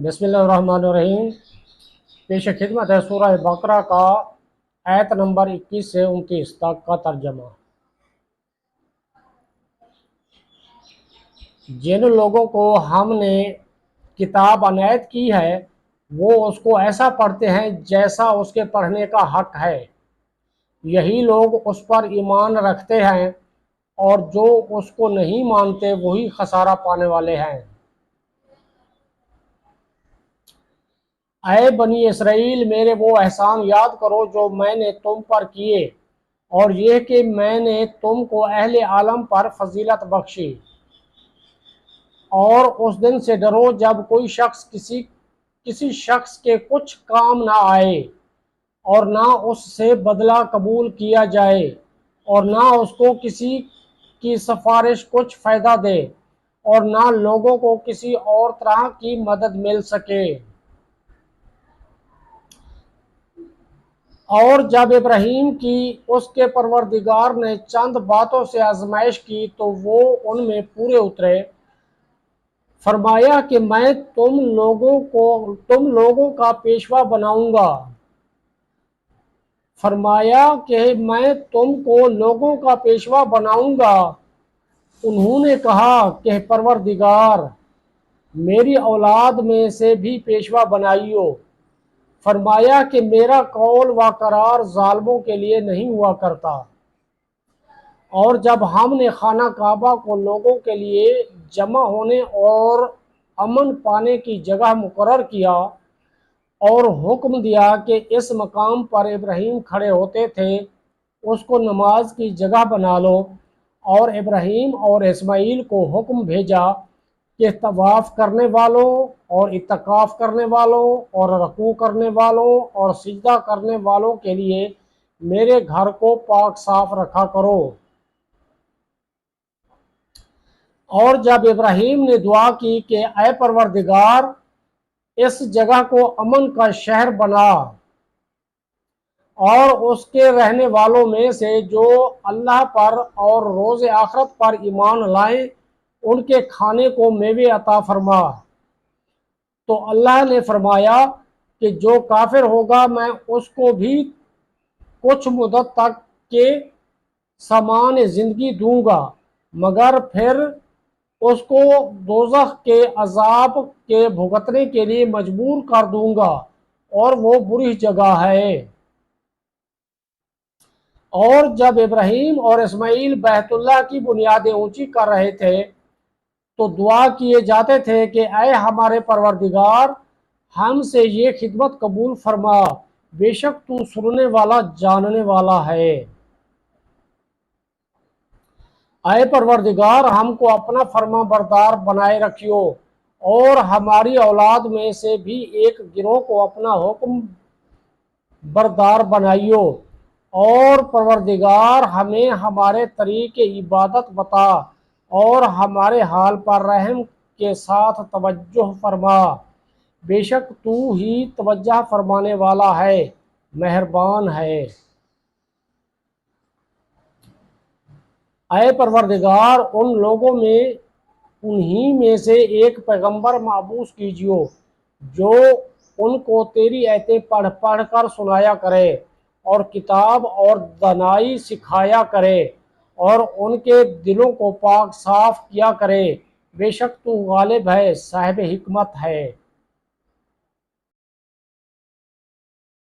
بسم اللہ الرحمن الرحیم۔ پیش خدمت ہے سورہ بقرہ کا آیت نمبر 21 سے 29 تک کا ترجمہ۔ جن لوگوں کو ہم نے کتاب عنایت کی ہے وہ اس کو ایسا پڑھتے ہیں جیسا اس کے پڑھنے کا حق ہے، یہی لوگ اس پر ایمان رکھتے ہیں، اور جو اس کو نہیں مانتے وہی خسارہ پانے والے ہیں۔ اے بنی اسرائیل، میرے وہ احسان یاد کرو جو میں نے تم پر کیے، اور یہ کہ میں نے تم کو اہل عالم پر فضیلت بخشی۔ اور اس دن سے ڈرو جب کوئی شخص کسی شخص کے کچھ کام نہ آئے، اور نہ اس سے بدلہ قبول کیا جائے، اور نہ اس کو کسی کی سفارش کچھ فائدہ دے، اور نہ لوگوں کو کسی اور طرح کی مدد مل سکے۔ اور جب ابراہیم کی اس کے پروردگار نے چند باتوں سے آزمائش کی تو وہ ان میں پورے اترے۔ فرمایا کہ میں تم لوگوں کا پیشوا بناؤں گا۔ لوگوں کا پیشوا بناؤں گا۔ انہوں نے کہا کہ پروردگار، میری اولاد میں سے بھی پیشوا بنائیو۔ فرمایا کہ میرا قول و قرار ظالموں کے لیے نہیں ہوا کرتا۔ اور جب ہم نے خانہ کعبہ کو لوگوں کے لیے جمع ہونے اور امن پانے کی جگہ مقرر کیا، اور حکم دیا کہ اس مقام پر ابراہیم کھڑے ہوتے تھے اس کو نماز کی جگہ بنا لو، اور ابراہیم اور اسماعیل کو حکم بھیجا کہ طواف کرنے والوں اور اعتکاف کرنے والوں اور رکوع کرنے والوں اور سجدہ کرنے والوں کے لیے میرے گھر کو پاک صاف رکھا کرو۔ اور جب ابراہیم نے دعا کی کہ اے پروردگار، اس جگہ کو امن کا شہر بنا، اور اس کے رہنے والوں میں سے جو اللہ پر اور روز آخرت پر ایمان لائیں ان کے کھانے کو میوے عطا فرما۔ تو اللہ نے فرمایا کہ جو کافر ہوگا میں اس کو بھی کچھ مدت تک کے سامان زندگی دوں گا، مگر پھر اس کو دوزخ کے عذاب کے بھگتنے کے لیے مجبور کر دوں گا، اور وہ بری جگہ ہے۔ اور جب ابراہیم اور اسماعیل بیت اللہ کی بنیادیں اونچی کر رہے تھے تو دعا کیے جاتے تھے کہ اے ہمارے پروردگار، ہم سے یہ خدمت قبول فرما، بے شک تو سننے والا جاننے والا ہے۔ اے پروردگار، ہم کو اپنا فرما بردار بنائے رکھیو، اور ہماری اولاد میں سے بھی ایک گروہ کو اپنا حکم بردار بنائیو، اور پروردگار ہمیں ہمارے طریق عبادت بتا، اور ہمارے حال پر رحم کے ساتھ توجہ فرما، بے شک تو ہی توجہ فرمانے والا ہے، مہربان ہے۔ اے پروردگار، ان لوگوں میں انہی میں سے ایک پیغمبر مبعوث کیجیو جو ان کو تیری آیتیں پڑھ پڑھ کر سنایا کرے، اور کتاب اور دانائی سکھایا کرے، اور ان کے دلوں کو پاک صاف کیا کرے، بے شک تو غالب ہے، صاحب حکمت ہے۔